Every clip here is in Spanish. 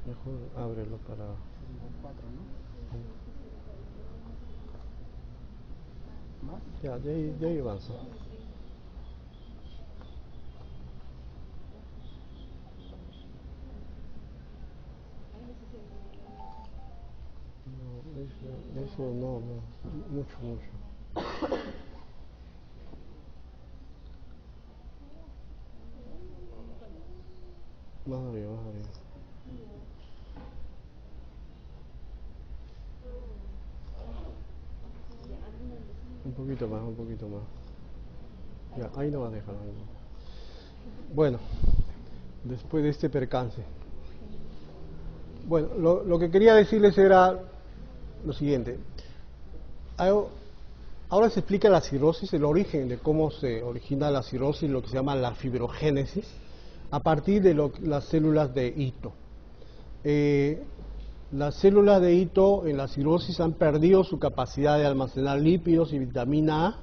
Mejor ábrelo para... 4, ¿no? ¿Más? Ya, de ahí avanza. No, eso no, mucho. Más arriba. Un poquito más. Ya, ahí no vas a dejar. Bueno, después de este percance. Bueno, lo que quería decirles era lo siguiente. Ahora se explica la cirrosis, el origen de cómo se origina la cirrosis, lo que se llama la fibrogénesis, a partir de las células de hito. Las células de hito en la cirrosis han perdido su capacidad de almacenar lípidos y vitamina A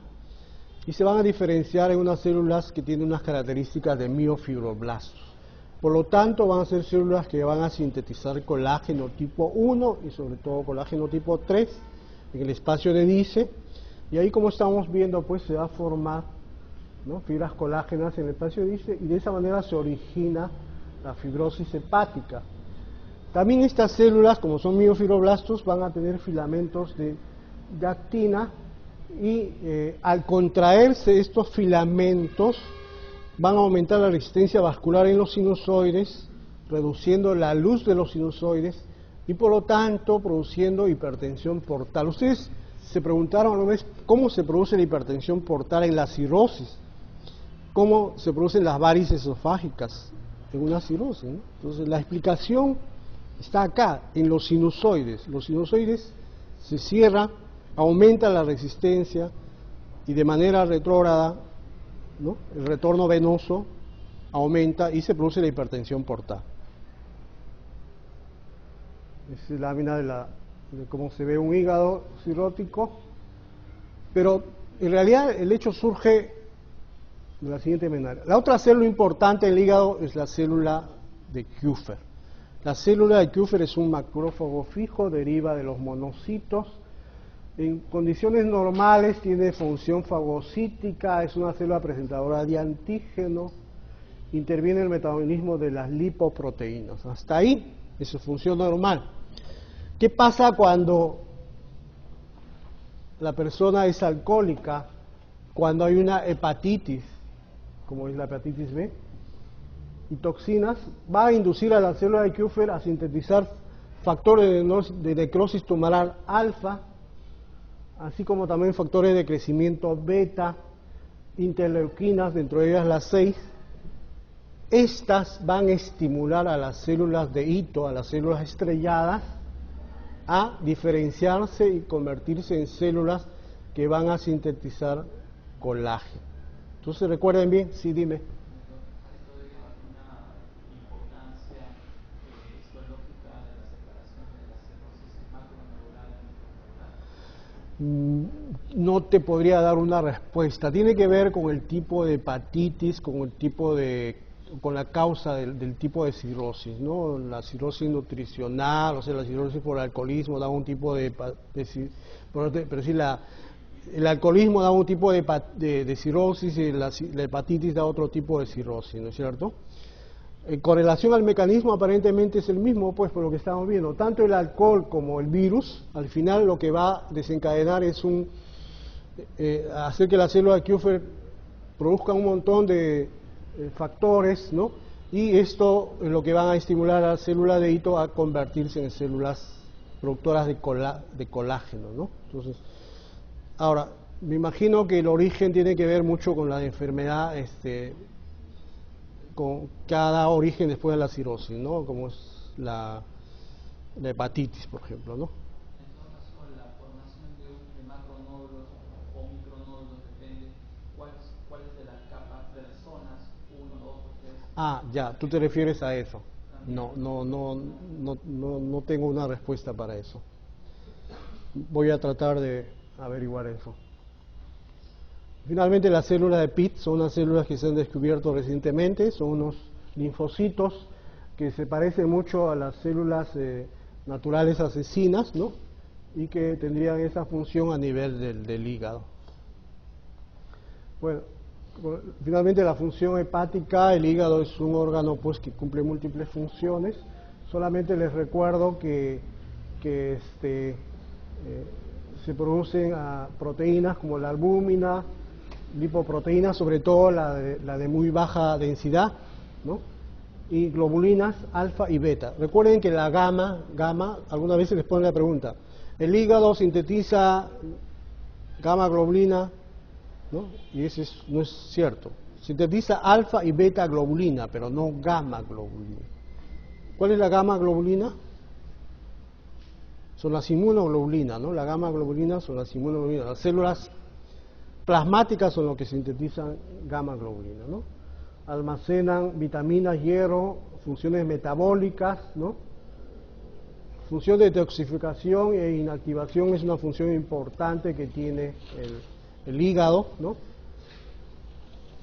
y se van a diferenciar en unas células que tienen unas características de miofibroblastos. Por lo tanto, van a ser células que van a sintetizar colágeno tipo 1 y sobre todo colágeno tipo 3 en el espacio de Dice. Y ahí, como estamos viendo, pues se va a formar, ¿no?, fibras colágenas en el espacio de Dice y de esa manera se origina la fibrosis hepática. También estas células, como son miofibroblastos, van a tener filamentos de actina y al contraerse estos filamentos van a aumentar la resistencia vascular en los sinusoides, reduciendo la luz de los sinusoides y por lo tanto produciendo hipertensión portal. Ustedes se preguntaron una vez cómo se produce la hipertensión portal en la cirrosis, cómo se producen las varices esofágicas en una cirrosis, ¿no? Entonces la explicación está acá, en los sinusoides. Los sinusoides se cierran, aumenta la resistencia y de manera retrógrada, ¿no?, el retorno venoso aumenta y se produce la hipertensión portal. Esta es la lámina de cómo se ve un hígado cirrótico, pero en realidad el hecho surge de la siguiente manera. La otra célula importante del hígado es la célula de Kupffer. La célula de Kupffer es un macrófago fijo, deriva de los monocitos. En condiciones normales tiene función fagocítica, es una célula presentadora de antígeno, interviene en el metabolismo de las lipoproteínas. Hasta ahí es su función normal. ¿Qué pasa cuando la persona es alcohólica? Cuando hay una hepatitis, como es la hepatitis B, y toxinas, va a inducir a la célula de Kupffer a sintetizar factores de necrosis tumoral alfa, así como también factores de crecimiento beta, interleuquinas, dentro de ellas las 6. Estas van a estimular a las células de hito, a las células estrelladas, a diferenciarse y convertirse en células que van a sintetizar colágeno. Entonces, recuerden bien, sí, dime. No te podría dar una respuesta. Tiene que ver con el tipo de hepatitis, con la causa del tipo de cirrosis, ¿no? La cirrosis nutricional, o sea, la cirrosis por alcoholismo da un tipo el alcoholismo da un tipo de cirrosis y la hepatitis da otro tipo de cirrosis, ¿no es cierto? En correlación al mecanismo aparentemente es el mismo, pues por lo que estamos viendo, tanto el alcohol como el virus, al final lo que va a desencadenar es hacer que la célula de Kupffer produzca un montón de factores, ¿no? Y esto es lo que va a estimular a la célula de hito a convertirse en células productoras de colágeno, ¿no? Entonces, ahora, me imagino que el origen tiene que ver mucho con la enfermedad, con cada origen después de la cirrosis, ¿no? Como es la hepatitis, por ejemplo, ¿no? En todo caso, la formación de macronódulos o micronódulos depende cuáles de las capas, de las zonas 1, 2 o 3. Ah, ya, tú te refieres a eso. No tengo una respuesta para eso. Voy a tratar de averiguar eso. Finalmente, las células de Pitt son unas células que se han descubierto recientemente, son unos linfocitos que se parece mucho a las células naturales asesinas, ¿no? Y que tendrían esa función a nivel del hígado. Bueno, finalmente la función hepática, el hígado es un órgano pues que cumple múltiples funciones. Solamente les recuerdo que se producen proteínas como la albúmina, lipoproteínas, sobre todo la de muy baja densidad, ¿no? Y globulinas alfa y beta. Recuerden que la gamma, algunas veces les ponen la pregunta, ¿el hígado sintetiza gamma globulina? ¿No? Y eso no es cierto. Sintetiza alfa y beta globulina, pero no gamma globulina. ¿Cuál es la gamma globulina? Son las inmunoglobulinas, ¿no? La gamma globulina son las inmunoglobulinas. Las células plasmáticas son lo que sintetizan gamma globulina, ¿no? Almacenan vitaminas, hierro, funciones metabólicas, ¿no? Función de detoxificación e inactivación es una función importante que tiene el hígado, ¿no?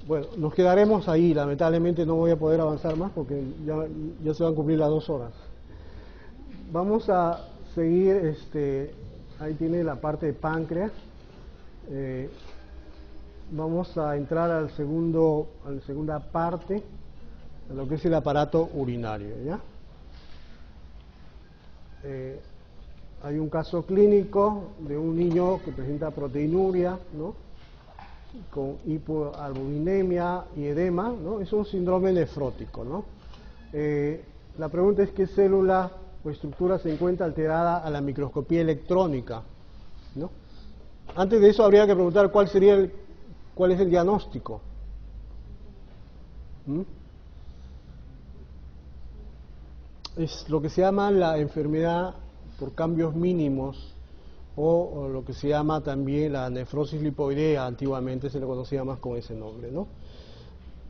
Bueno, nos quedaremos ahí, lamentablemente no voy a poder avanzar más porque ya se van a cumplir las 2 horas. Vamos a seguir, ahí tiene la parte de páncreas. Vamos a entrar a la segunda parte, a lo que es el aparato urinario, ¿ya? Hay un caso clínico de un niño que presenta proteinuria, ¿no? Con hipoalbuminemia y edema, ¿no? Es un síndrome nefrótico, ¿no? La pregunta es qué célula o estructura se encuentra alterada a la microscopía electrónica, ¿no? Antes de eso habría que preguntar cuál es el diagnóstico. Es lo que se llama la enfermedad por cambios mínimos o lo que se llama también la nefrosis lipoidea, antiguamente se le conocía más con ese nombre, ¿no?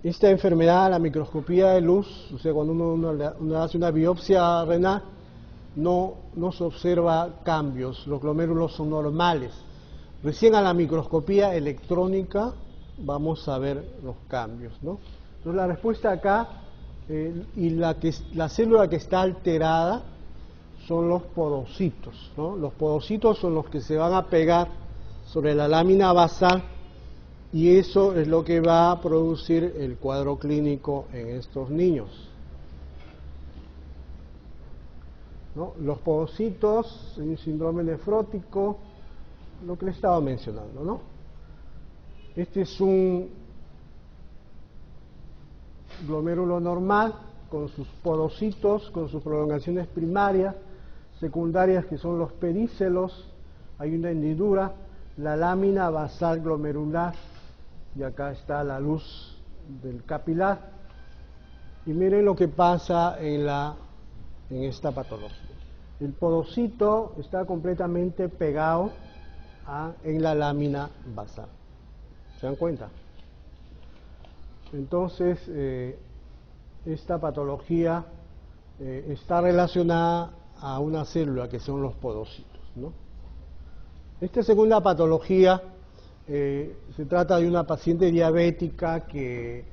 Esta enfermedad a la microscopía de luz, o sea, cuando uno hace una biopsia renal, no se observa cambios, los glomérulos son normales. Recién a la microscopía electrónica vamos a ver los cambios, ¿no? Entonces la respuesta acá, y la célula que está alterada son los podocitos, ¿no? Los podocitos son los que se van a pegar sobre la lámina basal y eso es lo que va a producir el cuadro clínico en estos niños, ¿no? Los podocitos en un síndrome nefrótico, lo que le estaba mencionando, ¿no? Este es un glomérulo normal con sus podocitos, con sus prolongaciones primarias, secundarias que son los pedícelos, hay una hendidura, la lámina basal glomerular, y acá está la luz del capilar, y miren lo que pasa en esta patología. El podocito está completamente pegado en la lámina basal. ¿Se dan cuenta? Entonces, esta patología está relacionada a una célula que son los podocitos, ¿no? Esta segunda patología se trata de una paciente diabética que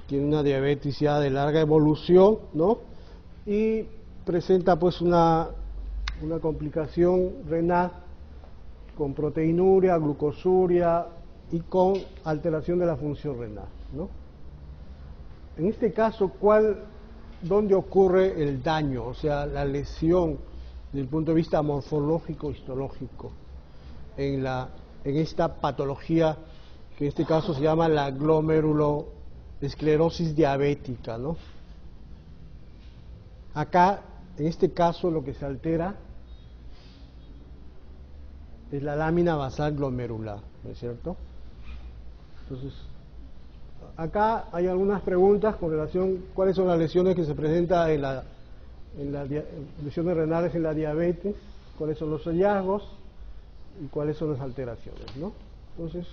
tiene una diabetes ya de larga evolución, ¿no? Y presenta pues una complicación renal con proteinuria, glucosuria y con alteración de la función renal, ¿no? En este caso, ¿dónde ocurre el daño? O sea, la lesión desde el punto de vista morfológico, histológico, en esta patología que en este caso se llama la glomerulosclerosis diabética, ¿no? Acá, en este caso, lo que se altera es la lámina basal glomerular, ¿no es cierto? Entonces, acá hay algunas preguntas con relación a cuáles son las lesiones que se presentan en las lesiones renales en la diabetes, cuáles son los hallazgos y cuáles son las alteraciones, ¿no? Entonces,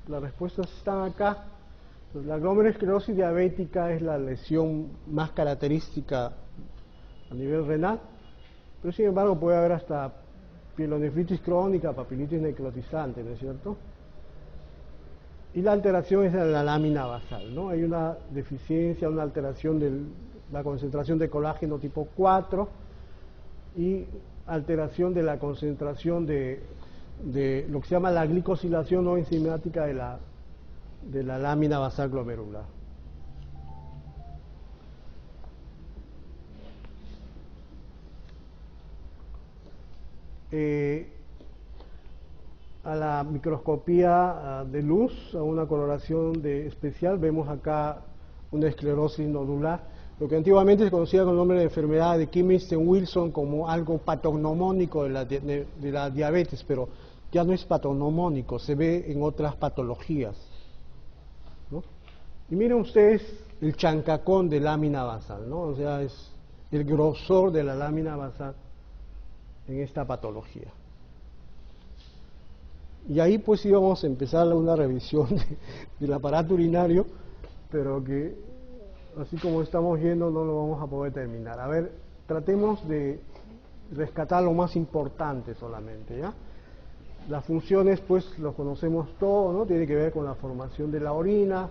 las respuestas están acá. Entonces, la glomerulosclerosis diabética es la lesión más característica a nivel renal, pero sin embargo puede haber hasta pielonefritis crónica, papilitis necrotizante, ¿no es cierto? Y la alteración es en la lámina basal, ¿no? Hay una deficiencia, una alteración del la concentración de colágeno tipo 4 y alteración de la concentración de lo que se llama la glicosilación no enzimática de la lámina basal glomerular. A la microscopía de luz, a una coloración especial, vemos acá una esclerosis nodular, lo que antiguamente se conocía con el nombre de enfermedad de Kimmich-Wilson como algo patognomónico de la diabetes, pero ya no es patognomónico, se ve en otras patologías, ¿no? Y miren ustedes el chancacón de lámina basal, ¿no? O sea, es el grosor de la lámina basal en esta patología. Y ahí pues íbamos a empezar una revisión del aparato urinario, pero que así como estamos viendo no lo vamos a poder terminar. A ver, tratemos de rescatar lo más importante solamente, ¿ya? Las funciones pues lo conocemos todo, ¿no? Tiene que ver con la formación de la orina,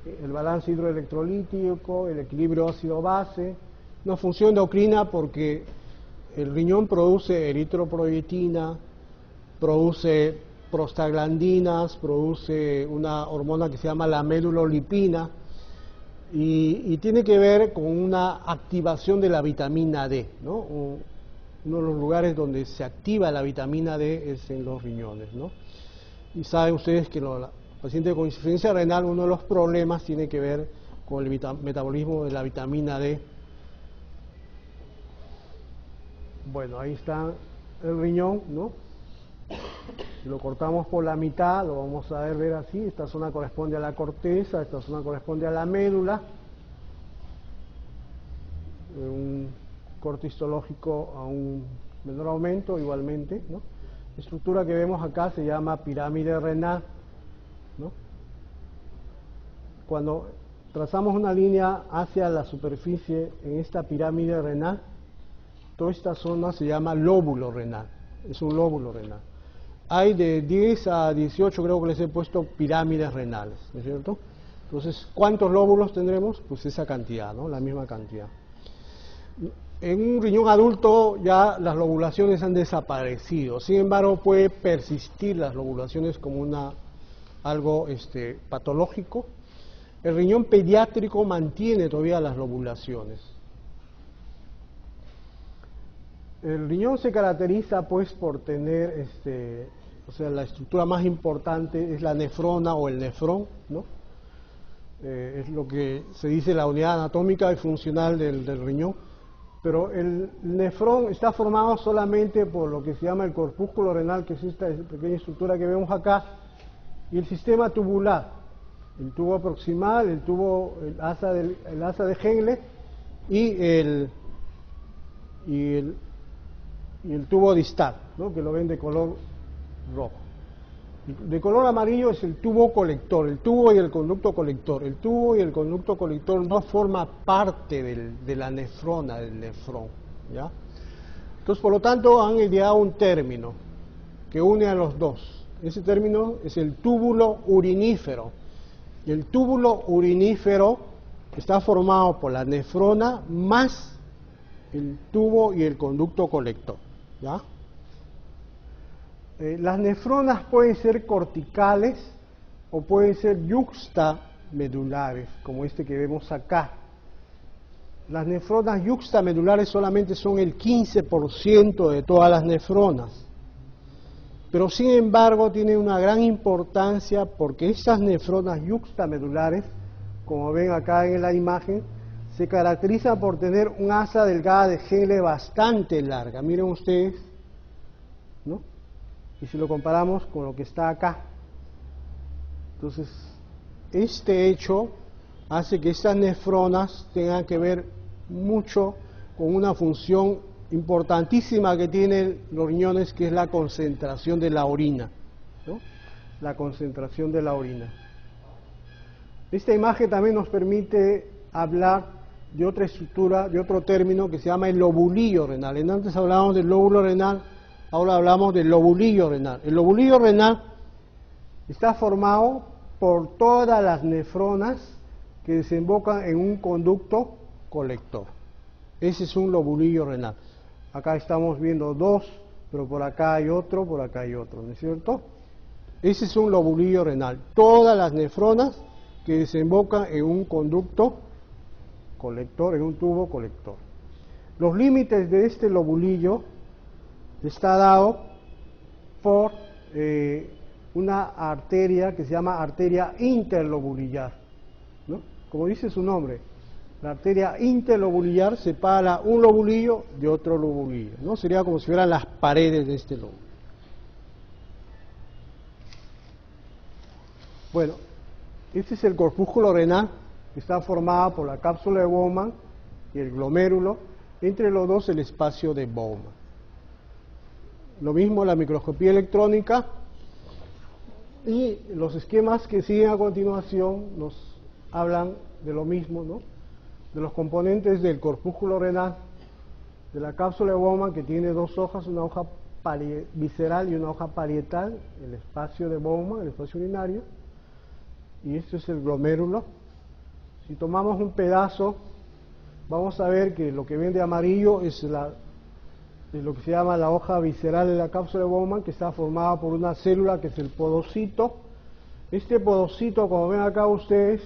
el balance hidroelectrolítico, el equilibrio ácido-base, una función endocrina porque el riñón produce eritropoyetina, produce prostaglandinas, produce una hormona que se llama la medulolipina y tiene que ver con una activación de la vitamina D, ¿no? Uno de los lugares donde se activa la vitamina D es en los riñones, ¿no? Y saben ustedes que los pacientes con insuficiencia renal, uno de los problemas tiene que ver con el metabolismo de la vitamina D. Bueno, ahí está el riñón, ¿no? Si lo cortamos por la mitad, lo vamos a ver así. Esta zona corresponde a la corteza, esta zona corresponde a la médula. Un corte histológico a un menor aumento igualmente, ¿no? La estructura que vemos acá se llama pirámide renal, ¿no? Cuando trazamos una línea hacia la superficie en esta pirámide renal, toda esta zona se llama lóbulo renal, es un lóbulo renal. Hay de 10 a 18, creo que les he puesto pirámides renales, ¿no es cierto? Entonces, ¿cuántos lóbulos tendremos? Pues esa cantidad, ¿no? La misma cantidad. En un riñón adulto ya las lobulaciones han desaparecido, sin embargo puede persistir las lobulaciones como algo patológico. El riñón pediátrico mantiene todavía las lobulaciones. El riñón se caracteriza pues por tener, o sea, la estructura más importante es la nefrona o el nefrón, ¿no? Es lo que se dice la unidad anatómica y funcional del riñón. Pero el nefrón está formado solamente por lo que se llama el corpúsculo renal, que es esta pequeña estructura que vemos acá, y el sistema tubular, el tubo proximal, el asa de Henle y el tubo distal, ¿no? Que lo ven de color rojo. De color amarillo es el tubo colector, el tubo y el conducto colector. El tubo y el conducto colector no forma parte de la nefrona, del nefrón, ¿ya? Entonces, por lo tanto, han ideado un término que une a los dos. Ese término es el túbulo urinífero. Y el túbulo urinífero está formado por la nefrona más el tubo y el conducto colector, ¿ya? Las nefronas pueden ser corticales o pueden ser yuxtamedulares, como este que vemos acá. Las nefronas yuxtamedulares solamente son el 15% de todas las nefronas, pero sin embargo tienen una gran importancia porque esas nefronas yuxtamedulares, como ven acá en la imagen, se caracterizan por tener un asa delgada de Henle bastante larga. Miren ustedes, ¿no? Y si lo comparamos con lo que está acá, entonces este hecho hace que estas nefronas tengan que ver mucho con una función importantísima que tienen los riñones, que es la concentración de la orina, ¿no? La concentración de la orina. Esta imagen también nos permite hablar de otra estructura, de otro término que se llama el lobulillo renal. Antes hablábamos del lóbulo renal, ahora hablamos del lobulillo renal. El lobulillo renal está formado por todas las nefronas que desembocan en un conducto colector. Ese es un lobulillo renal. Acá estamos viendo dos, pero por acá hay otro, por acá hay otro, ¿no es cierto? Ese es un lobulillo renal. Todas las nefronas que desembocan en un conducto colector, en un tubo colector. Los límites de este lobulillo está dado por una arteria que se llama arteria interlobulillar, ¿no? Como dice su nombre, la arteria interlobulillar separa un lobulillo de otro lobulillo, ¿no? Sería como si fueran las paredes de este lóbulo. Bueno, este es el corpúsculo renal, que está formado por la cápsula de Bowman y el glomérulo, entre los dos el espacio de Bowman. Lo mismo la microscopía electrónica, y los esquemas que siguen a continuación nos hablan de lo mismo, ¿no? De los componentes del corpúsculo renal, de la cápsula de Bowman, que tiene dos hojas, una hoja visceral y una hoja parietal, el espacio de Bowman, el espacio urinario, y esto es el glomérulo. Si tomamos un pedazo, vamos a ver que lo que ven de amarillo es lo que se llama la hoja visceral de la cápsula de Bowman, que está formada por una célula que es el podocito. Este podocito, como ven acá ustedes,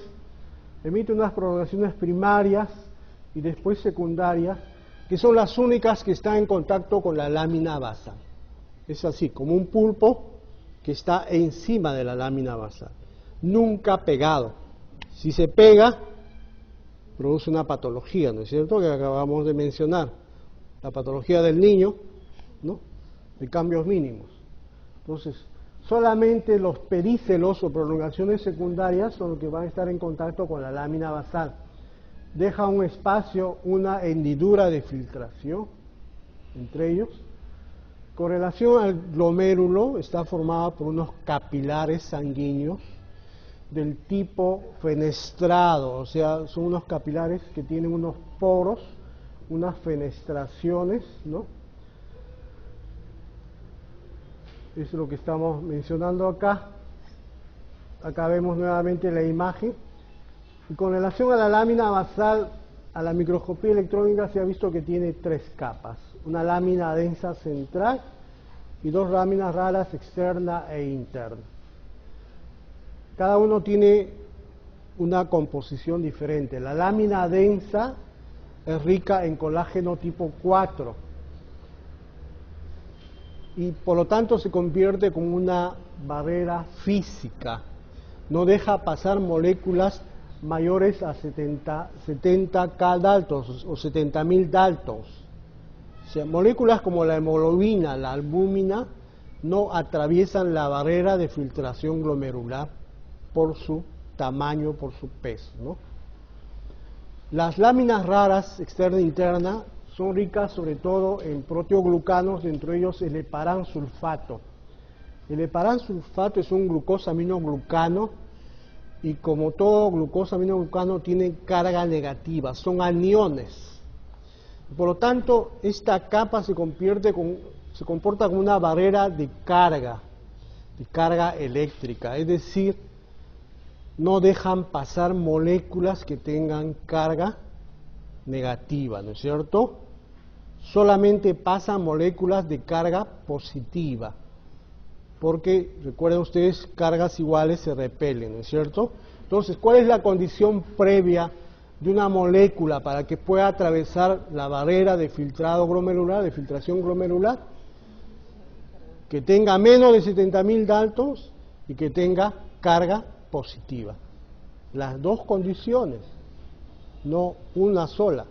emite unas prolongaciones primarias y después secundarias, que son las únicas que están en contacto con la lámina basal. Es así, como un pulpo que está encima de la lámina basal, nunca pegado. Si se pega, produce una patología, ¿no es cierto?, que acabamos de mencionar, la patología del niño, ¿no?, de cambios mínimos. Entonces, solamente los pedícelos o prolongaciones secundarias son los que van a estar en contacto con la lámina basal. Deja un espacio, una hendidura de filtración entre ellos. Con relación al glomérulo, está formado por unos capilares sanguíneos del tipo fenestrado, o sea, son unos capilares que tienen unos poros, unas fenestraciones, ¿no? Eso es lo que estamos mencionando acá. Acá vemos nuevamente la imagen. Y con relación a la lámina basal, a la microscopía electrónica se ha visto que tiene tres capas. Una lámina densa central y dos láminas raras externa e interna. Cada uno tiene una composición diferente. La lámina densa es rica en colágeno tipo 4 y por lo tanto se convierte como una barrera física. No deja pasar moléculas mayores a 70 K daltons o 70.000 daltons. O sea, moléculas como la hemoglobina, la albúmina, no atraviesan la barrera de filtración glomerular por su tamaño, por su peso, ¿no? Las láminas raras externa e interna son ricas sobre todo en proteoglucanos, dentro de ellos el heparansulfato. El heparansulfato es un glucosaminoglucano y como todo glucosaminoglucano tiene carga negativa, son aniones. Por lo tanto, esta capa se comporta como una barrera de carga eléctrica, es decir, no dejan pasar moléculas que tengan carga negativa, ¿no es cierto? Solamente pasan moléculas de carga positiva, porque recuerden ustedes, cargas iguales se repelen, ¿no es cierto? Entonces, ¿cuál es la condición previa de una molécula para que pueda atravesar la barrera de filtrado glomerular, de filtración glomerular? Que tenga menos de 70.000 daltons y que tenga carga positiva. Las dos condiciones, no una sola,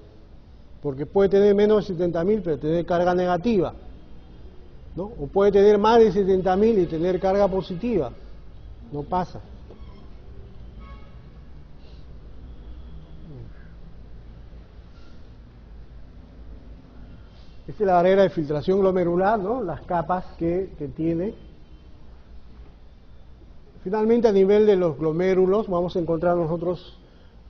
porque puede tener menos de 70.000 pero tener carga negativa, ¿no? O puede tener más de 70.000 y tener carga positiva, no pasa. Esta es la barrera de filtración glomerular, ¿no?, las capas que tiene. Finalmente, a nivel de los glomérulos, vamos a encontrar nosotros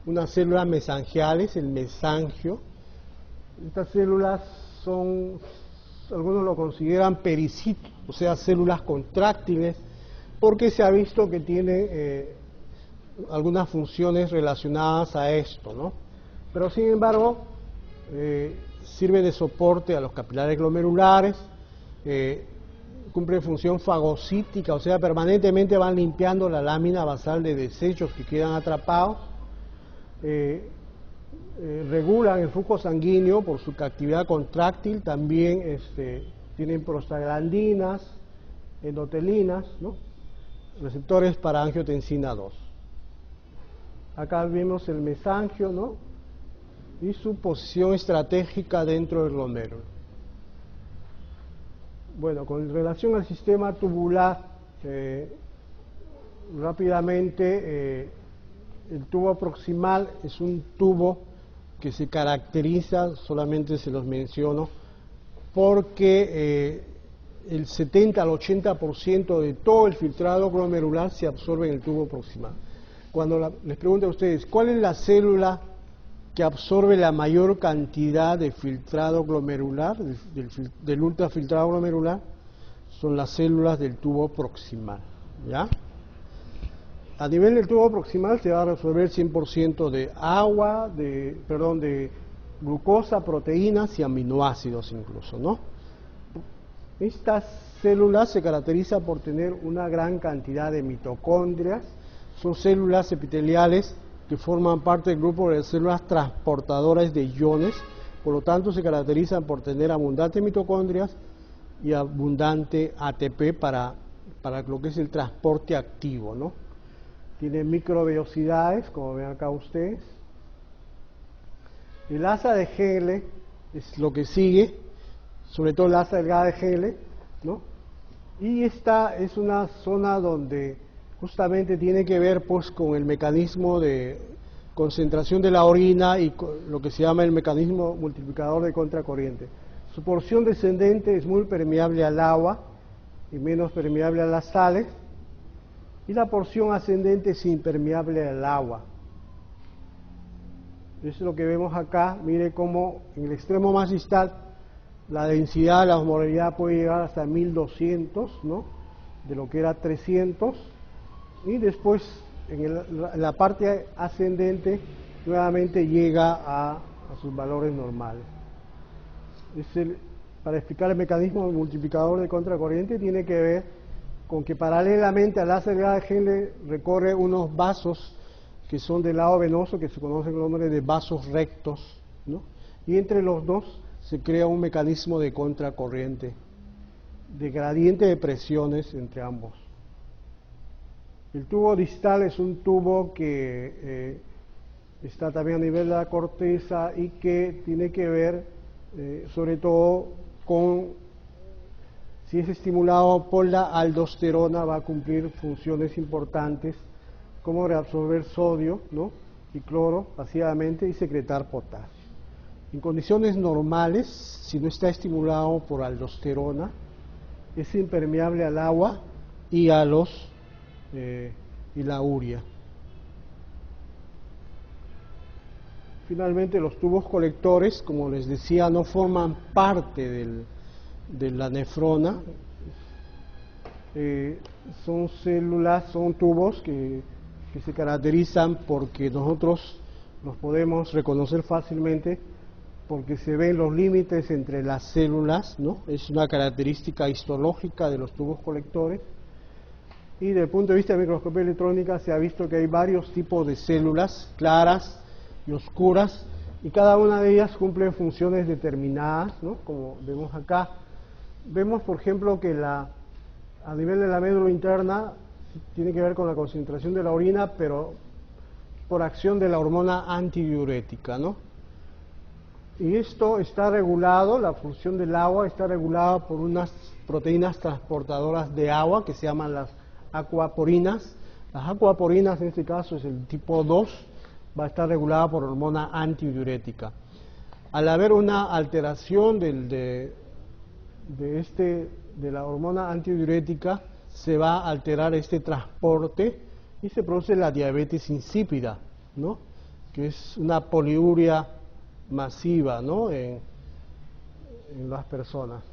unas células mesangiales, el mesangio. Estas células son, algunos lo consideran pericitos, o sea, células contráctiles, porque se ha visto que tiene algunas funciones relacionadas a esto, ¿no? pero sin embargo sirve de soporte a los capilares glomerulares, cumple función fagocítica, o sea, permanentemente van limpiando la lámina basal de desechos que quedan atrapados, regulan el flujo sanguíneo por su actividad contráctil, también tienen prostaglandinas, endotelinas, ¿no? Receptores para angiotensina 2. Acá vemos el mesangio, ¿no? Y su posición estratégica dentro del glomérulo. Bueno, con relación al sistema tubular, rápidamente, el tubo proximal es un tubo que se caracteriza, solamente se los menciono, porque el 70 al 80% de todo el filtrado glomerular se absorbe en el tubo proximal. Cuando les pregunto a ustedes, ¿cuál es la célula que absorbe la mayor cantidad de filtrado glomerular, del ultrafiltrado glomerular? Son las células del tubo proximal, ¿ya? A nivel del tubo proximal se va a resolver 100% de agua, de glucosa, proteínas y aminoácidos incluso, ¿no? Estas células se caracterizan por tener una gran cantidad de mitocondrias, son células epiteliales que forman parte del grupo de células transportadoras de iones, por lo tanto se caracterizan por tener abundantes mitocondrias y abundante ATP para lo que es el transporte activo, ¿no? Tiene microvellosidades, como ven acá ustedes. El asa de Henle es lo que sigue, sobre todo el asa delgada de Henle, ¿no? Y esta es una zona donde justamente tiene que ver pues con el mecanismo de concentración de la orina y lo que se llama el mecanismo multiplicador de contracorriente. Su porción descendente es muy permeable al agua y menos permeable a las sales, y la porción ascendente es impermeable al agua. Eso es lo que vemos acá. Mire cómo en el extremo más distal la densidad, la osmolaridad puede llegar hasta 1200, ¿no? De lo que era 300, y después en la parte ascendente nuevamente llega a sus valores normales. Para explicar el mecanismo multiplicador de contracorriente tiene que ver con que paralelamente al asa delgada de Henle recorre unos vasos que son del lado venoso, que se conocen con el nombre de vasos rectos, ¿no? Y entre los dos se crea un mecanismo de contracorriente, de gradiente de presiones entre ambos. El tubo distal es un tubo que está también a nivel de la corteza y que tiene que ver sobre todo con, si es estimulado por la aldosterona, va a cumplir funciones importantes como reabsorber sodio, ¿no? Y cloro pasivamente y secretar potasio. En condiciones normales, si no está estimulado por aldosterona, es impermeable al agua y a y la urea. Finalmente, los tubos colectores, como les decía, no forman parte de la nefrona. Son células, son tubos que se caracterizan porque nosotros los podemos reconocer fácilmente porque se ven los límites entre las células, ¿no? Es una característica histológica de los tubos colectores. Y desde el punto de vista de microscopía electrónica se ha visto que hay varios tipos de células, claras y oscuras, y cada una de ellas cumple funciones determinadas, ¿no? Como vemos acá. Vemos, por ejemplo, que a nivel de la médula interna tiene que ver con la concentración de la orina, pero por acción de la hormona antidiurética, ¿no? Y esto está regulado, la función del agua está regulada por unas proteínas transportadoras de agua que se llaman las acuaporinas. Las acuaporinas, en este caso es el tipo 2, va a estar regulada por hormona antidiurética. Al haber una alteración de la hormona antidiurética, se va a alterar este transporte y se produce la diabetes insípida, ¿no? Que es una poliuria masiva, ¿no? en las personas.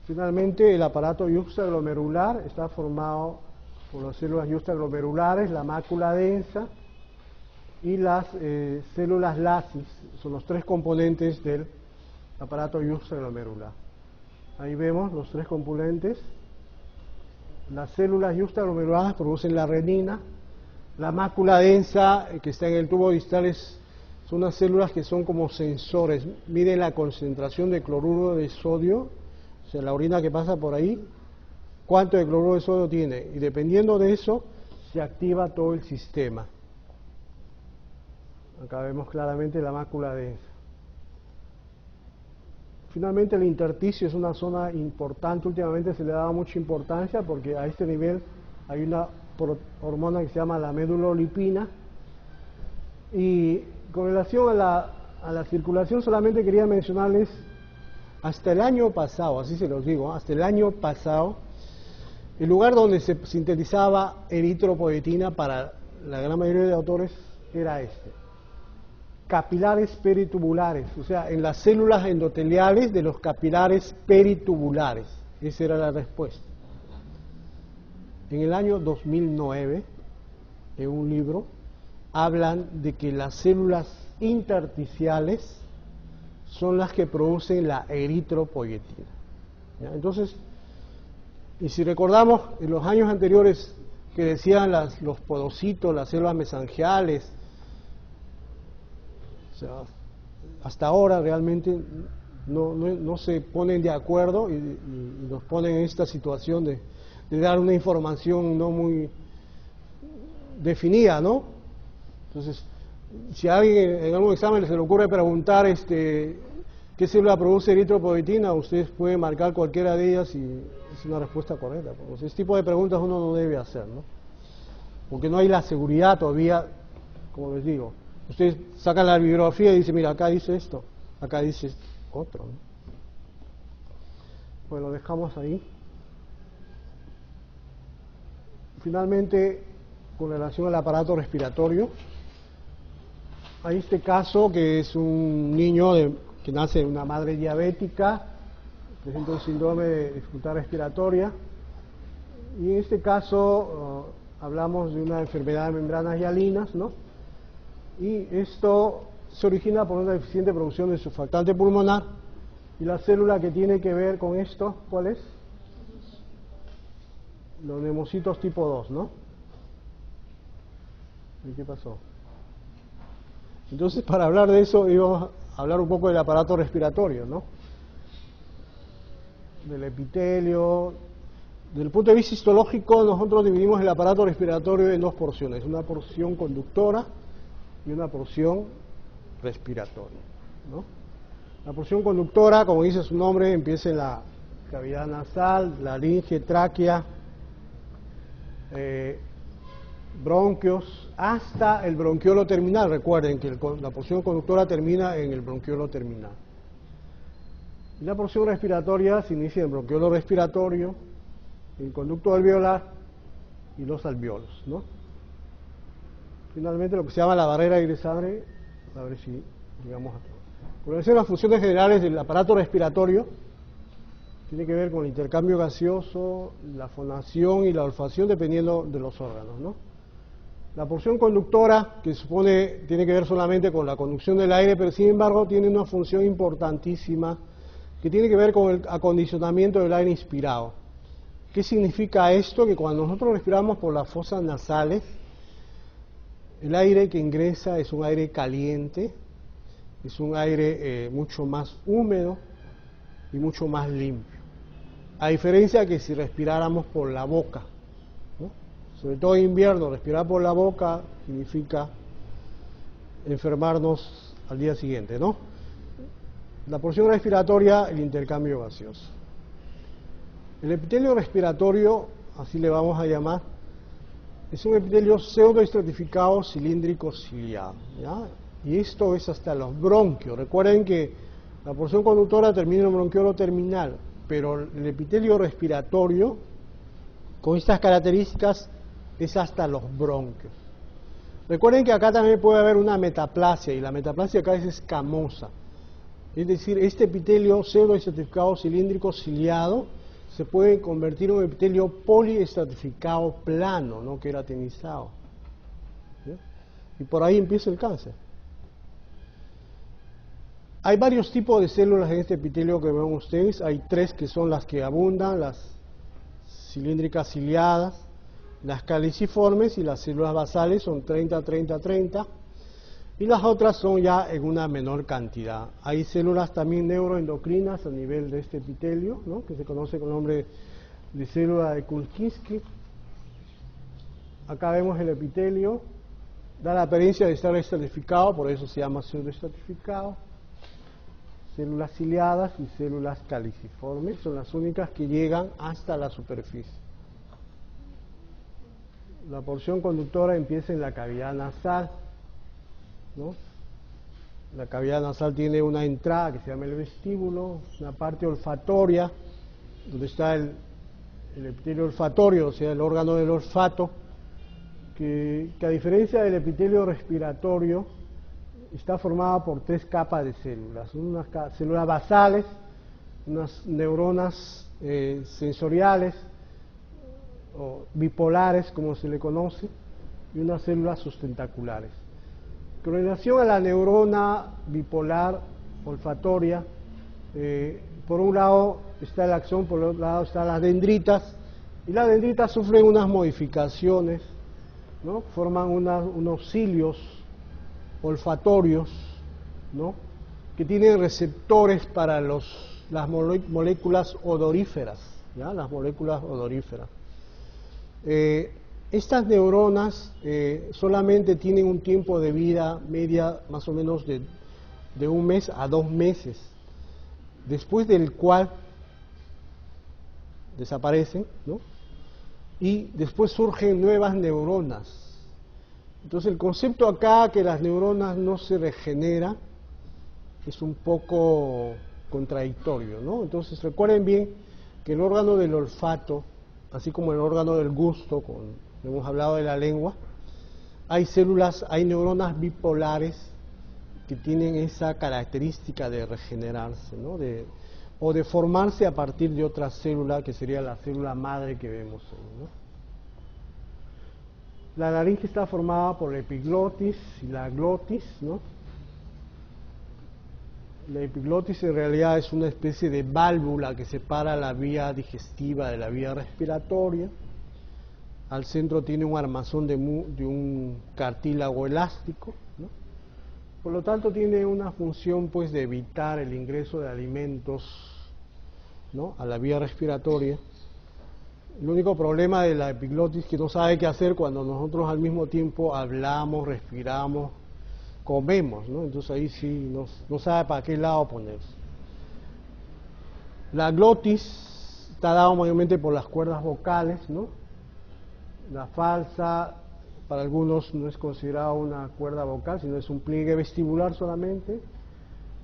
Finalmente, el aparato yuxtaglomerular está formado por las células yuxtaglomerulares, la mácula densa, y las células lasis, son los tres componentes del aparato yuxtaglomerular. Ahí vemos los tres componentes. Las células yuxtaglomeradas producen la renina. La mácula densa que está en el tubo distal son unas células que son como sensores. Miden la concentración de cloruro de sodio, o sea, la orina que pasa por ahí, cuánto de cloruro de sodio tiene. Y dependiendo de eso, se activa todo el sistema. Acá vemos claramente la mácula densa. Finalmente, el intersticio es una zona importante. Últimamente se le daba mucha importancia porque a este nivel hay una hormona que se llama la medulolipina. Y con relación a la circulación, solamente quería mencionarles, hasta el año pasado, así se los digo, hasta el año pasado, el lugar donde se sintetizaba eritropoyetina para la gran mayoría de autores era este: capilares peritubulares, o sea, en las células endoteliales de los capilares peritubulares. Esa era la respuesta. En el año 2009, en un libro, hablan de que las células intersticiales son las que producen la eritropoyetina. ¿Ya? Entonces, y si recordamos en los años anteriores que decían los podocitos, las células mesangiales, o sea, hasta ahora realmente no se ponen de acuerdo y nos ponen en esta situación de dar una información no muy definida, ¿no? Entonces, si a alguien en algún examen se le ocurre preguntar qué célula produce eritropoyetina, ustedes pueden marcar cualquiera de ellas y es una respuesta correcta. Pues ese tipo de preguntas uno no debe hacer, ¿no? Porque no hay la seguridad todavía, como les digo. Ustedes sacan la bibliografía y dicen, mira, acá dice esto, acá dice otro, ¿no? Bueno, lo dejamos ahí. Finalmente, con relación al aparato respiratorio, hay este caso que es un niño que nace de una madre diabética, presenta un síndrome de dificultad respiratoria, y en este caso hablamos de una enfermedad de membranas hialinas, ¿no? Y esto se origina por una deficiente producción de surfactante pulmonar, y la célula que tiene que ver con esto, ¿cuál es? Los neumocitos tipo 2, ¿no? ¿Y qué pasó? Entonces, para hablar de eso, íbamos a hablar un poco del aparato respiratorio, ¿no? Del epitelio. Desde el punto de vista histológico, nosotros dividimos el aparato respiratorio en dos porciones: una porción conductora y una porción respiratoria, ¿no? La porción conductora, como dice su nombre, empieza en la cavidad nasal, laringe, tráquea, bronquios, hasta el bronquiolo terminal. Recuerden que la porción conductora termina en el bronquiolo terminal. Y la porción respiratoria se inicia en el bronquiolo respiratorio, el conducto alveolar y los alvéolos, ¿no? Finalmente, lo que se llama la barrera aire-sangre, a ver si llegamos a todo. Con relación a las funciones generales del aparato respiratorio, tiene que ver con el intercambio gaseoso, la fonación y la olfacción, dependiendo de los órganos, ¿no? La porción conductora, que tiene que ver solamente con la conducción del aire, pero sin embargo tiene una función importantísima que tiene que ver con el acondicionamiento del aire inspirado. ¿Qué significa esto? Que cuando nosotros respiramos por las fosas nasales, el aire que ingresa es un aire caliente, es un aire mucho más húmedo y mucho más limpio, a diferencia que si respiráramos por la boca, ¿no? Sobre todo en invierno, respirar por la boca significa enfermarnos al día siguiente, ¿no? La porción respiratoria, el intercambio gaseoso. El epitelio respiratorio, así le vamos a llamar, es un epitelio pseudoestratificado cilíndrico ciliado, ¿ya? Y esto es hasta los bronquios. Recuerden que la porción conductora termina en el bronquiolo terminal, pero el epitelio respiratorio, con estas características, es hasta los bronquios. Recuerden que acá también puede haber una metaplasia, y la metaplasia acá es escamosa. Es decir, este epitelio pseudoestratificado cilíndrico ciliado se puede convertir en un epitelio poliestratificado plano, no queratinizado. ¿Sí? y por ahí empieza el cáncer. Hay varios tipos de células en este epitelio que ven ustedes. Hay 3 que son las que abundan, las cilíndricas ciliadas, las caliciformes, y las células basales son 30, 30, 30, y las otras son ya en una menor cantidad. Hay células también neuroendocrinas a nivel de este epitelio, ¿no?, que se conoce con el nombre de célula de Kulkinski. Acá vemos el epitelio, da la apariencia de estar estratificado, por eso se llama pseudoestratificado. Células ciliadas y células caliciformes son las únicas que llegan hasta la superficie. La porción conductora empieza en la cavidad nasal, ¿no? La cavidad nasal tiene una entrada que se llama el vestíbulo, una parte olfatoria, donde está el epitelio olfatorio, o sea, el órgano del olfato, que a diferencia del epitelio respiratorio, está formada por 3 capas de células, unas células basales, unas neuronas sensoriales o bipolares, como se le conoce, y unas células sustentaculares. Con relación a la neurona bipolar olfatoria, por un lado está el axón, por otro lado están las dendritas, y las dendritas sufren unas modificaciones, ¿no? Forman unos cilios olfatorios, ¿no?, que tienen receptores para las moléculas odoríferas, ¿ya?, las moléculas odoríferas. Estas neuronas solamente tienen un tiempo de vida media más o menos de 1 mes a 2 meses, después del cual desaparecen, ¿no?, y después surgen nuevas neuronas. Entonces el concepto acá que las neuronas no se regeneran es un poco contradictorio, ¿no? Entonces recuerden bien que el órgano del olfato, así como el órgano del gusto, hemos hablado de la lengua, hay neuronas bipolares que tienen esa característica de regenerarse, ¿no?, o de formarse a partir de otra célula, que sería la célula madre que vemos ahí, ¿no? La laringe está formada por la epiglotis y la glotis, ¿no? La epiglotis en realidad es una especie de válvula que separa la vía digestiva de la vía respiratoria. Al centro tiene un armazón de un cartílago elástico, ¿no? Por lo tanto tiene una función, pues, de evitar el ingreso de alimentos, ¿no?, a la vía respiratoria. El único problema de la epiglotis es que no sabe qué hacer cuando nosotros al mismo tiempo hablamos, respiramos, comemos, ¿no? Entonces ahí sí no sabe para qué lado ponerse. La glotis está dada mayormente por las cuerdas vocales, ¿no? La falsa, para algunos no es considerada una cuerda vocal, sino es un pliegue vestibular solamente.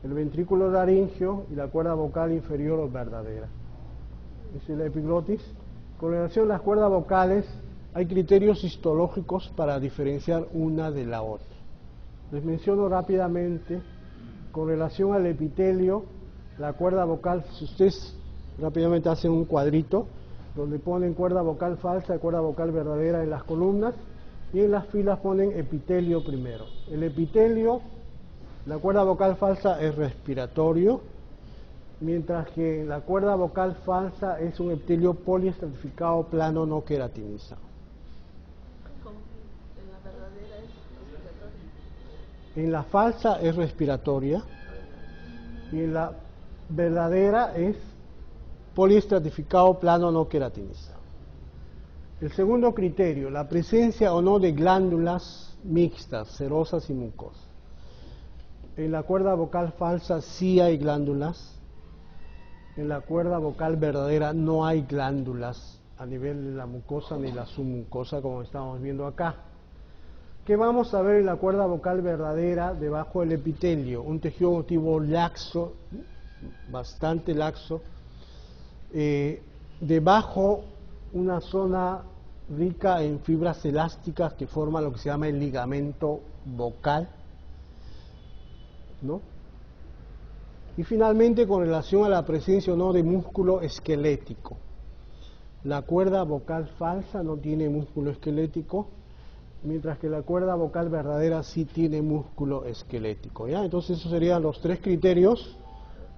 El ventrículo laríngeo y la cuerda vocal inferior o verdadera. Esa es la epiglotis. Con relación a las cuerdas vocales, hay criterios histológicos para diferenciar una de la otra. Les menciono rápidamente, con relación al epitelio, la cuerda vocal, si ustedes rápidamente hacen un cuadrito, donde ponen cuerda vocal falsa y cuerda vocal verdadera en las columnas, y en las filas ponen epitelio primero. El epitelio, la cuerda vocal falsa es respiratorio, mientras que la cuerda vocal falsa es un epitelio poliestratificado plano no queratinizado. ¿En la verdadera es respiratoria? En la falsa es respiratoria y en la verdadera es poliestratificado plano no queratinizado. El segundo criterio, la presencia o no de glándulas mixtas, serosas y mucosas. En la cuerda vocal falsa sí hay glándulas. En la cuerda vocal verdadera no hay glándulas a nivel de la mucosa ni la submucosa, como estamos viendo acá. ¿Qué vamos a ver en la cuerda vocal verdadera debajo del epitelio? Un tejido conjuntivo laxo, bastante laxo. Debajo una zona rica en fibras elásticas que forman lo que se llama el ligamento vocal, ¿no? Y finalmente, con relación a la presencia o no de músculo esquelético. La cuerda vocal falsa no tiene músculo esquelético mientras que la cuerda vocal verdadera sí tiene músculo esquelético, ¿ya? Entonces esos serían los tres criterios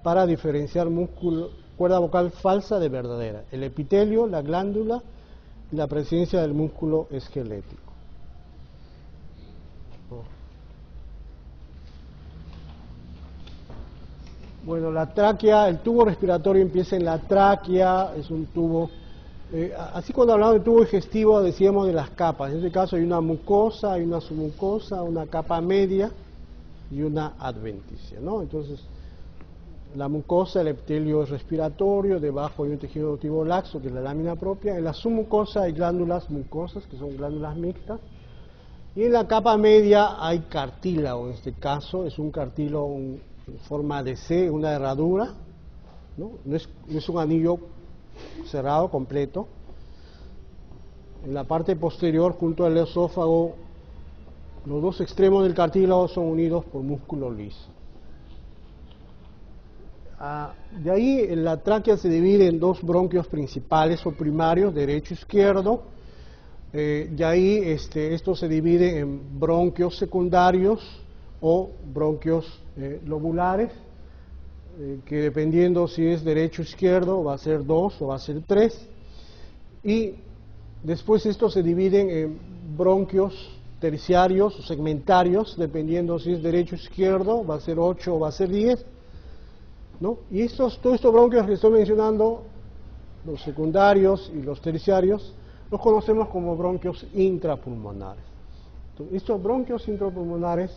para diferenciar cuerda vocal falsa de verdadera: el epitelio, la glándula y la presencia del músculo esquelético. Bueno, la tráquea, el tubo respiratorio empieza en la tráquea, es un tubo, así cuando hablamos de tubo digestivo decíamos de las capas. En este caso hay una mucosa, hay una submucosa, una capa media y una adventicia, ¿no? Entonces, la mucosa, el epitelio es respiratorio, debajo hay un tejido auditivo laxo, que es la lámina propia. En la submucosa hay glándulas mucosas, que son glándulas mixtas. Y en la capa media hay cartílago, en este caso es un cartílago en forma de C, una herradura, ¿no? No es un anillo cerrado, completo. En la parte posterior, junto al esófago, los dos extremos del cartílago son unidos por músculo liso. De ahí la tráquea se divide en dos bronquios principales o primarios, derecho e izquierdo. De ahí esto se divide en bronquios secundarios o bronquios lobulares, que dependiendo si es derecho o izquierdo va a ser 2 o va a ser 3. Y después estos se dividen en bronquios terciarios o segmentarios, dependiendo si es derecho o izquierdo, va a ser 8 o va a ser 10. ¿No? Y todos estos bronquios que estoy mencionando, los secundarios y los terciarios, los conocemos como bronquios intrapulmonares. Entonces, estos bronquios intrapulmonares,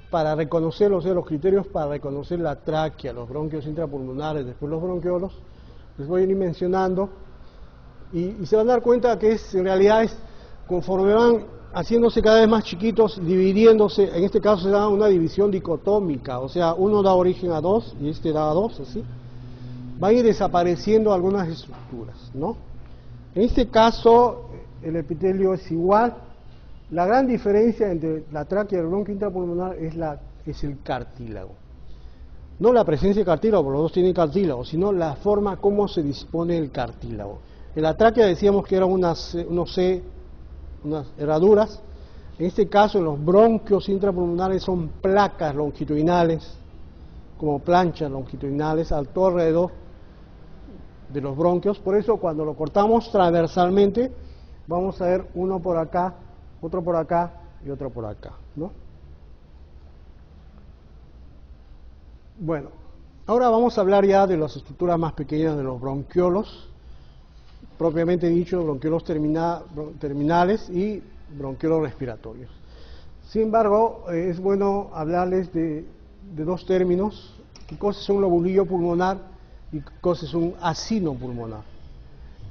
para reconocerlos, los criterios para reconocer la tráquea, los bronquios intrapulmonares, después los bronquiolos, les voy a ir mencionando, y se van a dar cuenta que en realidad conforme van haciéndose cada vez más chiquitos, dividiéndose, en este caso se da una división dicotómica, o sea, uno da origen a 2 y este da a 2, así, van a ir desapareciendo algunas estructuras, ¿no? En este caso, el epitelio es igual. La gran diferencia entre la tráquea y el bronquio intrapulmonar es el cartílago. No la presencia de cartílago, porque los dos tienen cartílago, sino la forma como se dispone el cartílago. En la tráquea decíamos que eran unas herraduras. En este caso, en los bronquios intrapulmonares son placas longitudinales, como planchas longitudinales, a todo alrededor de los bronquios. Por eso, cuando lo cortamos transversalmente, vamos a ver uno por acá, otro por acá y otro por acá, ¿no? Bueno, ahora vamos a hablar ya de las estructuras más pequeñas de los bronquiolos, propiamente dicho, bronquiolos terminales y bronquiolos respiratorios. Sin embargo, es bueno hablarles de dos términos: qué cosa es un lobulillo pulmonar y qué cosa es un acino pulmonar.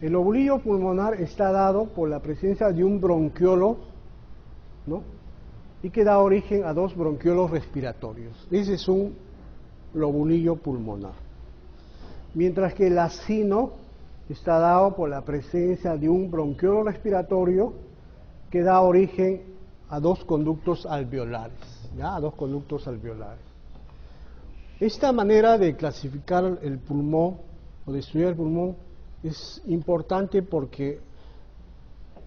El lobulillo pulmonar está dado por la presencia de un bronquiolo, ¿no? Y que da origen a dos bronquiolos respiratorios. Ese es un lobulillo pulmonar. Mientras que el acino está dado por la presencia de un bronquiolo respiratorio que da origen a dos conductos alveolares, ¿ya? A dos conductos alveolares. Esta manera de clasificar el pulmón o de estudiar el pulmón es importante porque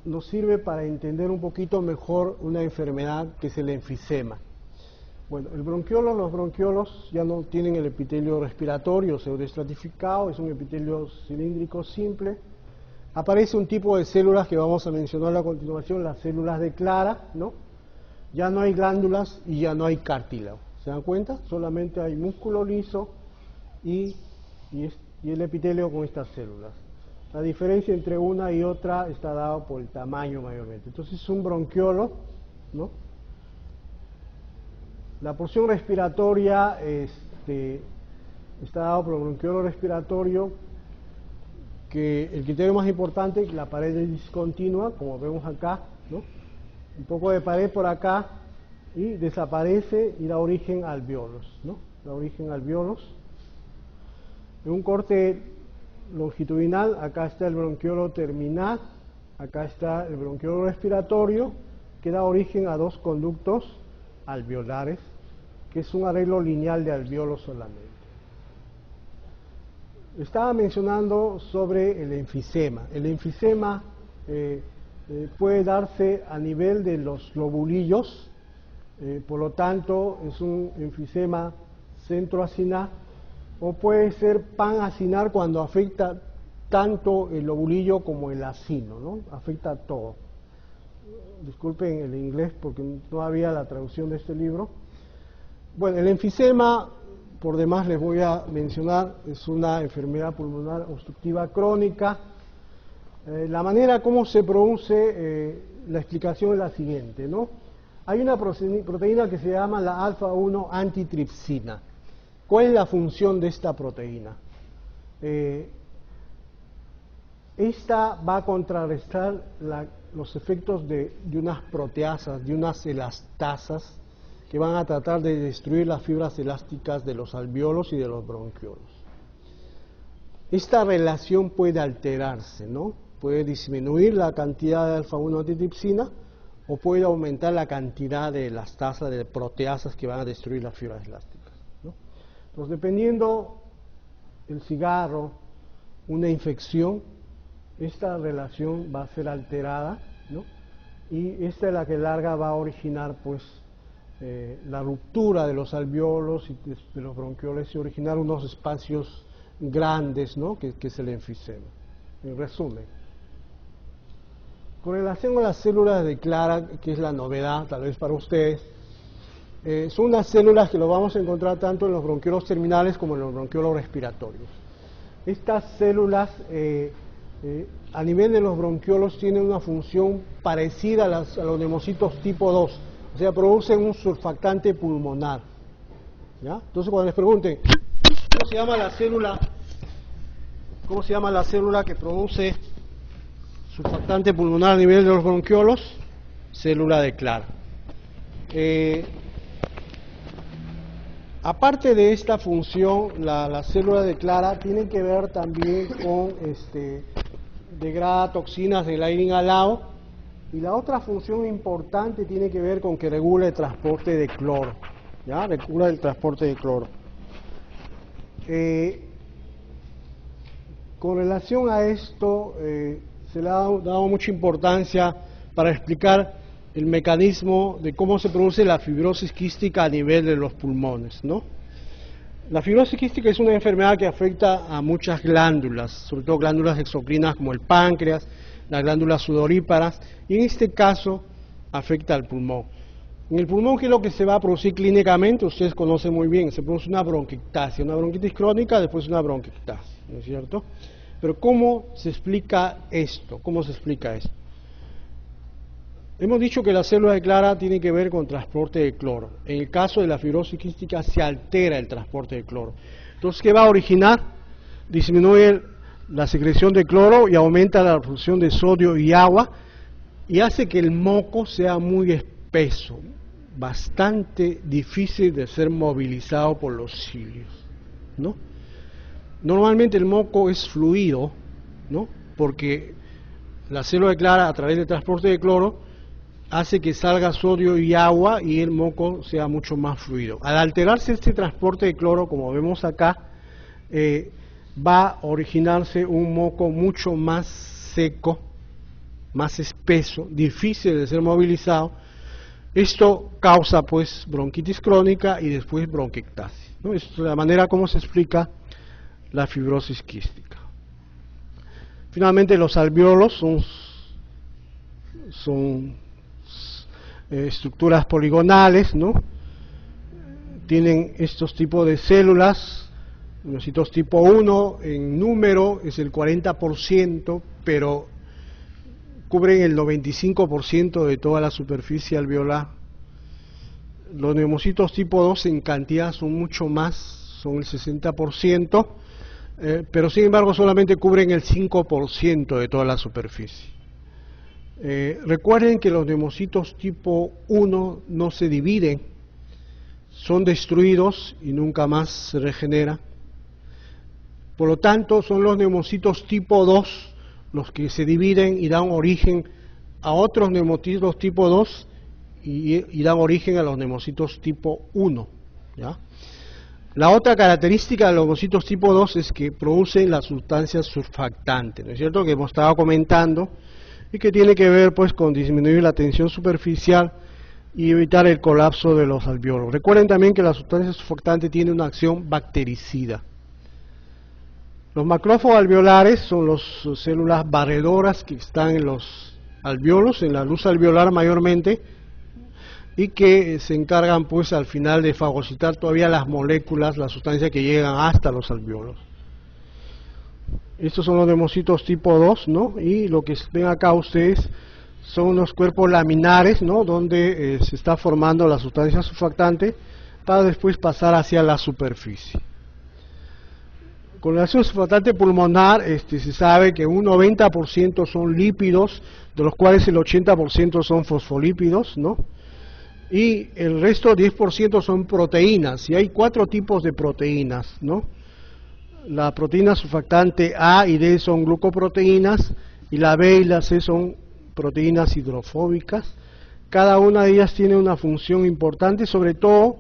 nos sirve para entender un poquito mejor una enfermedad que es el enfisema. Bueno, los bronquiolos ya no tienen el epitelio respiratorio pseudoestratificado, es un epitelio cilíndrico simple. Aparece un tipo de células que vamos a mencionar a continuación, las células de Clara, ¿no? Ya no hay glándulas y ya no hay cartílago. ¿Se dan cuenta? Solamente hay músculo liso y el epitelio con estas células. La diferencia entre una y otra está dada por el tamaño mayormente. Entonces es un bronquiolo, ¿no? La porción respiratoria está dado por el bronquiolo respiratorio, que el criterio más importante es que la pared es discontinua, como vemos acá, ¿no? Un poco de pared por acá y desaparece y da origen a alvéolos, ¿no? Da origen a alvéolos. En un corte longitudinal, acá está el bronquiolo terminal, acá está el bronquiolo respiratorio, que da origen a dos conductos alveolares, que es un arreglo lineal de alvéolos solamente. Estaba mencionando sobre el enfisema. El enfisema puede darse a nivel de los lobulillos, por lo tanto es un enfisema centroacinar, o puede ser panacinar cuando afecta tanto el lobulillo como el acino, ¿no? Afecta a todo. Disculpen el inglés porque no había la traducción de este libro. Bueno, el enfisema, por demás les voy a mencionar, es una enfermedad pulmonar obstructiva crónica. La manera como se produce, la explicación es la siguiente, ¿no? Hay una proteína que se llama la alfa-1 antitripsina. ¿Cuál es la función de esta proteína? Esta va a contrarrestar los efectos de unas proteasas, de unas elastasas, que van a tratar de destruir las fibras elásticas de los alvéolos y de los bronquiolos. Esta relación puede alterarse, ¿no? Puede disminuir la cantidad de alfa-1 antitripsina o puede aumentar la cantidad de elastasas, de proteasas que van a destruir las fibras elásticas, ¿no? Entonces, dependiendo el cigarro, una infección, esta relación va a ser alterada, ¿no? Y esta es la que larga va a originar, pues, la ruptura de los alvéolos y de los bronquioles y originar unos espacios grandes, ¿no? que es el enfisema. En resumen, con relación a las células de Clara, que es la novedad tal vez para ustedes, son unas células que lo vamos a encontrar tanto en los bronquiolos terminales como en los bronquiolos respiratorios. Estas células a nivel de los bronquiolos tienen una función parecida a los neumocitos tipo 2, o sea, producen un surfactante pulmonar, ¿ya? Entonces, cuando les pregunten, ¿cómo se llama la célula que produce surfactante pulmonar a nivel de los bronquiolos? Célula de Clara. Aparte de esta función, la célula de Clara tiene que ver también con degrada toxinas del aire inhalado, y la otra función importante tiene que ver con que regula el transporte de cloro, ¿ya? Regula el transporte de cloro. Con relación a esto, se le ha dado mucha importancia para explicar el mecanismo de cómo se produce la fibrosis quística a nivel de los pulmones, ¿no? La fibrosis quística es una enfermedad que afecta a muchas glándulas, sobre todo glándulas exocrinas como el páncreas, las glándulas sudoríparas, y en este caso afecta al pulmón. En el pulmón, ¿qué es lo que se va a producir clínicamente? Ustedes conocen muy bien, se produce una bronquiectasia, una bronquitis crónica, después una bronquiectasia, ¿no es cierto? Pero ¿cómo se explica esto? ¿Cómo se explica esto? Hemos dicho que la célula de Clara tiene que ver con transporte de cloro. En el caso de la fibrosis quística se altera el transporte de cloro. Entonces, ¿qué va a originar? Disminuye la secreción de cloro y aumenta la absorción de sodio y agua y hace que el moco sea muy espeso, bastante difícil de ser movilizado por los cilios, ¿no? Normalmente el moco es fluido, ¿no? Porque la célula de Clara, a través del transporte de cloro, hace que salga sodio y agua y el moco sea mucho más fluido. Al alterarse este transporte de cloro, como vemos acá, va a originarse un moco mucho más seco, más espeso, difícil de ser movilizado. Esto causa pues bronquitis crónica y después bronquiectasis, ¿no? Esta es la manera como se explica la fibrosis quística. Finalmente, los alvéolos son estructuras poligonales, ¿no? Tienen estos tipos de células, neumocitos tipo 1, en número es el 40%, pero cubren el 95% de toda la superficie alveolar. Los neumocitos tipo 2 en cantidad son mucho más, son el 60%, pero sin embargo solamente cubren el 5% de toda la superficie. Recuerden que los neumocitos tipo 1 no se dividen, son destruidos y nunca más se regeneran. Por lo tanto, son los neumocitos tipo 2 los que se dividen y dan origen a otros neumocitos tipo 2 y dan origen a los neumocitos tipo 1, ¿ya? La otra característica de los neumocitos tipo 2 es que producen las sustancias surfactantes, ¿no es cierto?, que hemos estado comentando. y que tiene que ver pues con disminuir la tensión superficial y evitar el colapso de los alvéolos. Recuerden también que la sustancia surfactante tiene una acción bactericida. Los macrófagos alveolares son las células barredoras que están en los alvéolos, en la luz alveolar mayormente, y que se encargan pues al final de fagocitar todavía las moléculas, las sustancias que llegan hasta los alvéolos. Estos son los democitos tipo 2, ¿no? Y lo que ven acá ustedes son unos cuerpos laminares, ¿no? Donde se está formando la sustancia surfactante para después pasar hacia la superficie. Con la acción surfactante pulmonar se sabe que un 90% son lípidos, de los cuales el 80% son fosfolípidos, ¿no? Y el resto 10% son proteínas, y hay 4 tipos de proteínas, ¿no? La proteína surfactante A y D son glucoproteínas, y la B y la C son proteínas hidrofóbicas. Cada una de ellas tiene una función importante, sobre todo,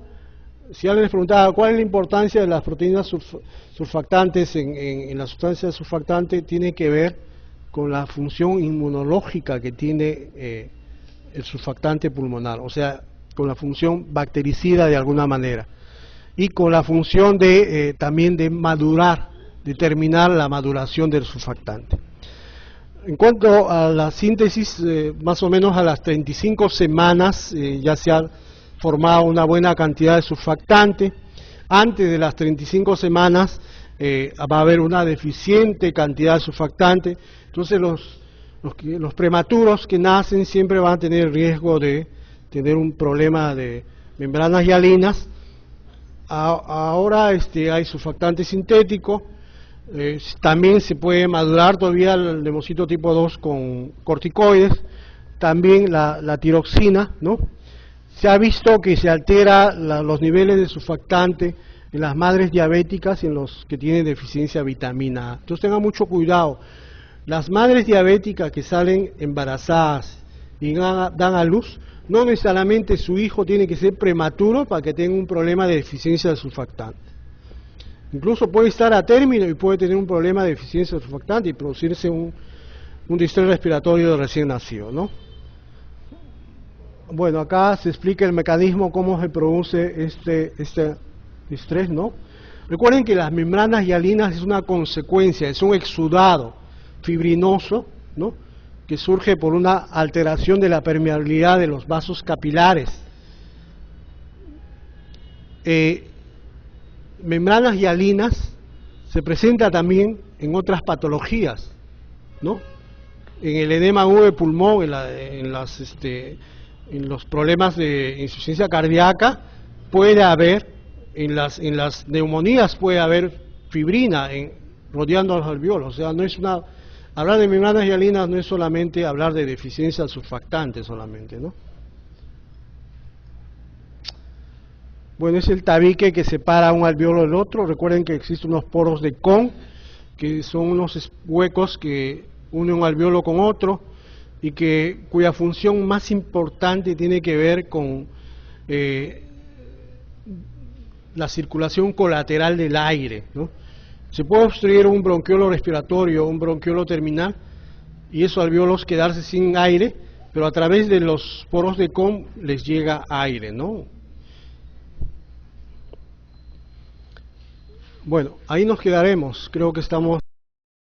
si alguien les preguntaba cuál es la importancia de las proteínas surfactantes en la sustancia surfactante, tiene que ver con la función inmunológica que tiene el surfactante pulmonar, o sea, con la función bactericida de alguna manera, y con la función de también de madurar, determinar la maduración del surfactante. En cuanto a la síntesis, más o menos a las 35 semanas ya se ha formado una buena cantidad de surfactante. Antes de las 35 semanas va a haber una deficiente cantidad de surfactante. Entonces los prematuros que nacen siempre van a tener riesgo de tener un problema de membranas hialinas. Ahora hay surfactante sintético. También se puede madurar todavía el democito tipo 2 con corticoides, también la tiroxina, ¿no? Se ha visto que se altera los niveles de surfactante en las madres diabéticas y en los que tienen deficiencia de vitamina A. Entonces tengan mucho cuidado. Las madres diabéticas que salen embarazadas y dan a luz, no necesariamente su hijo tiene que ser prematuro para que tenga un problema de deficiencia de surfactante. Incluso puede estar a término y puede tener un problema de deficiencia de surfactante y producirse un distrés respiratorio de recién nacido, ¿no? Bueno, acá se explica el mecanismo, cómo se produce este distrés, ¿no? Recuerden que las membranas hialinas es una consecuencia, es un exudado fibrinoso, ¿no? Que surge por una alteración de la permeabilidad de los vasos capilares. Membranas hialinas se presenta también en otras patologías, ¿no? En el edema agudo de pulmón, en los problemas de insuficiencia cardíaca puede haber, en las neumonías puede haber fibrina rodeando los alvéolos. O sea, no es hablar de membranas hialinas no es solamente hablar de deficiencia surfactante solamente, ¿no? Bueno, es el tabique que separa un alvéolo del otro. Recuerden que existen unos poros de Kohn, que son unos huecos que unen un alvéolo con otro, y cuya función más importante tiene que ver con la circulación colateral del aire, ¿no? Se puede obstruir un bronquiolo respiratorio, un bronquiolo terminal, y esos alvéolos quedarse sin aire, pero a través de los poros de Kohn les llega aire, ¿no? Bueno, ahí nos quedaremos, creo que estamos